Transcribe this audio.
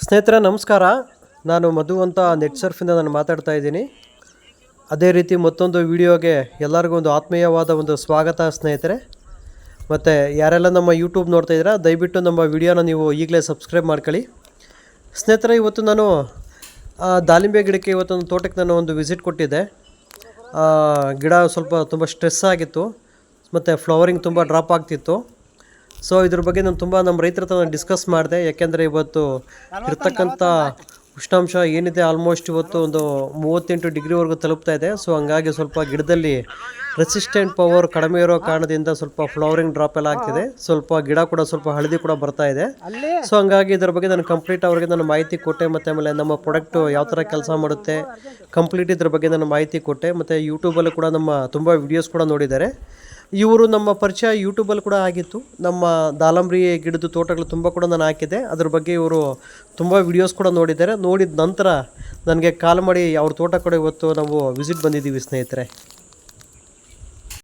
ಸ್ನೇಹಿತರೆ ನಮಸ್ಕಾರ. ನಾನು ಮಧು ಅಂತ ನೆಟ್ ಸರ್ಫಿಂದ ನಾನು ಮಾತಾಡ್ತಾ ಇದ್ದೀನಿ. ಅದೇ ರೀತಿ ಮತ್ತೊಂದು ವಿಡಿಯೋಗೆ ಎಲ್ಲರಿಗೂ ಒಂದು ಆತ್ಮೀಯವಾದ ಒಂದು ಸ್ವಾಗತ ಸ್ನೇಹಿತರೆ. ಮತ್ತು ಯಾರೆಲ್ಲ ನಮ್ಮ ಯೂಟ್ಯೂಬ್ ನೋಡ್ತಾ ಇದ್ದೀರಾ ದಯವಿಟ್ಟು ನಮ್ಮ ವಿಡಿಯೋನ ನೀವು ಈಗಲೇ ಸಬ್ಸ್ಕ್ರೈಬ್ ಮಾಡ್ಕೊಳ್ಳಿ. ಸ್ನೇಹಿತರೆ, ಇವತ್ತು ನಾನು ದಾಳಿಂಬೆ ಗಿಡಕ್ಕೆ ಇವತ್ತೊಂದು ತೋಟಕ್ಕೆ ನಾನು ಒಂದು ವಿಸಿಟ್ ಕೊಟ್ಟಿದ್ದೆ. ಗಿಡ ಸ್ವಲ್ಪ ತುಂಬ ಸ್ಟ್ರೆಸ್ ಆಗಿತ್ತು ಮತ್ತು ಫ್ಲವರಿಂಗ್ ತುಂಬ ಡ್ರಾಪ್ ಆಗ್ತಿತ್ತು. ಸೊ ಇದ್ರ ಬಗ್ಗೆ ನಾನು ತುಂಬ ನಮ್ಮ ರೈತರ ಹತ್ರ ಡಿಸ್ಕಸ್ ಮಾಡಿದೆ. ಯಾಕೆಂದರೆ ಇವತ್ತು ಇರ್ತಕ್ಕಂಥ ಉಷ್ಣಾಂಶ ಏನಿದೆ ಆಲ್ಮೋಸ್ಟ್ ಇವತ್ತು ಒಂದು 38 ಡಿಗ್ರಿವರೆಗೂ ತಲುಪ್ತಾ ಇದೆ. ಸೊ ಹಂಗಾಗಿ ಸ್ವಲ್ಪ ಗಿಡದಲ್ಲಿ ರೆಸಿಸ್ಟೆಂಟ್ ಪವರ್ ಕಡಿಮೆ ಇರೋ ಕಾರಣದಿಂದ ಸ್ವಲ್ಪ ಫ್ಲವರಿಂಗ್ ಡ್ರಾಪ್ ಎಲ್ಲ ಆಗ್ತಿದೆ. ಸ್ವಲ್ಪ ಗಿಡ ಕೂಡ ಸ್ವಲ್ಪ ಹಳದಿ ಕೂಡ ಬರ್ತಾ ಇದೆ. ಸೊ ಹಂಗಾಗಿ ಇದ್ರ ಬಗ್ಗೆ ನಾನು ಕಂಪ್ಲೀಟ್ ಅವ್ರಿಗೆ ನಾನು ಮಾಹಿತಿ ಕೊಟ್ಟೆ. ಮತ್ತು ಆಮೇಲೆ ನಮ್ಮ ಪ್ರಾಡಕ್ಟು ಯಾವ ಥರ ಕೆಲಸ ಮಾಡುತ್ತೆ ಕಂಪ್ಲೀಟ್ ಇದ್ರ ಬಗ್ಗೆ ನಾನು ಮಾಹಿತಿ ಕೊಟ್ಟೆ. ಮತ್ತು ಯೂಟ್ಯೂಬಲ್ಲೂ ಕೂಡ ನಮ್ಮ ತುಂಬ ವಿಡಿಯೋಸ್ ಕೂಡ ನೋಡಿದ್ದಾರೆ. ಇವರು ನಮ್ಮ ಪರಿಚಯ ಯೂಟ್ಯೂಬಲ್ಲಿ ಕೂಡ ಆಗಿತ್ತು. ನಮ್ಮ ದಾಳಂಬ್ರಿ ಗಿಡದ ತೋಟಗಳು ತುಂಬ ಕೂಡ ನಾನು ಹಾಕಿದ್ದೆ. ಅದ್ರ ಬಗ್ಗೆ ಇವರು ತುಂಬ ವಿಡಿಯೋಸ್ ಕೂಡ ನೋಡಿದ್ದಾರೆ. ನೋಡಿದ ನಂತರ ನನಗೆ ಕಾಲ್ ಮಾಡಿ ಅವ್ರ ತೋಟ ಕಡೆ ಇವತ್ತು ನಾವು ವಿಸಿಟ್ ಬಂದಿದ್ದೀವಿ ಸ್ನೇಹಿತರೆ.